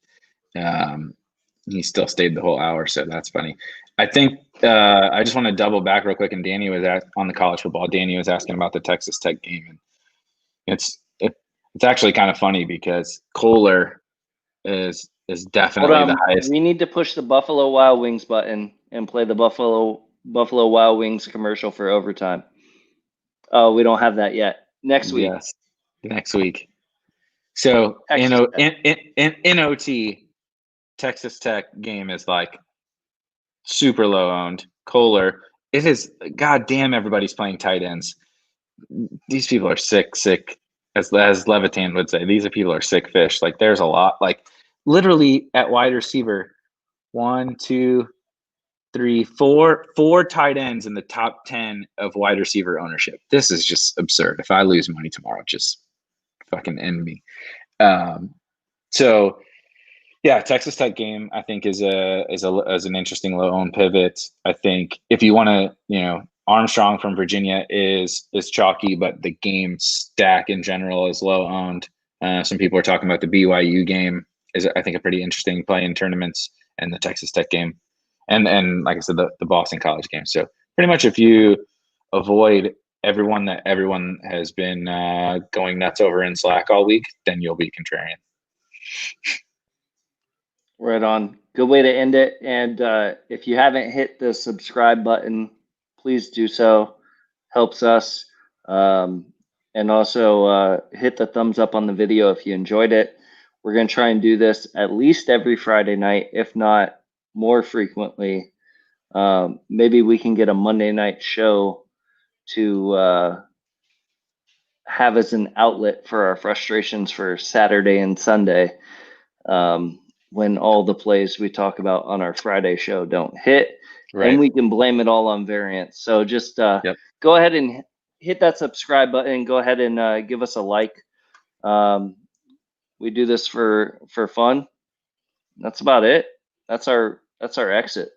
He still stayed the whole hour, so that's funny. I think I just want to double back real quick, and Danny was on the college football. Danny was asking about the Texas Tech game, and it's actually kind of funny because Kohler is definitely the highest. We need to push the Buffalo Wild Wings button and play the Buffalo Wild Wings commercial for overtime. Oh, we don't have that yet. Next week. Yes, next week. So in OT, Texas Tech game is like super low owned. Kohler, it is goddamn. Everybody's playing tight ends. These people are sick. As Levitan would say, these people are sick fish. Like there's a lot. Like literally at wide receiver, 1, 2, 3, 4 tight ends in the top 10 of wide receiver ownership. This is just absurd. If I lose money tomorrow, just fucking end me. So yeah, Texas Tech game I think is an interesting low owned pivot. I think if you want to, Armstrong from Virginia is chalky, but the game stack in general is low owned. Some people are talking about the BYU game is I think a pretty interesting play in tournaments, and the Texas Tech game, and like I said, the Boston College game. So pretty much if you avoid everyone that everyone has been going nuts over in Slack all week, then you'll be contrarian. Right on. Good way to end it. And if you haven't hit the subscribe button, please do so. Helps us. And also hit the thumbs up on the video if you enjoyed it. We're going to try and do this at least every Friday night, if not more frequently. Maybe we can get a Monday night show to have as an outlet for our frustrations for Saturday and Sunday. When all the plays we talk about on our Friday show don't hit, right. And we can blame it all on variance. So just go ahead and hit that subscribe button. Go ahead and give us a like. We do this for fun. That's about it. That's our exit.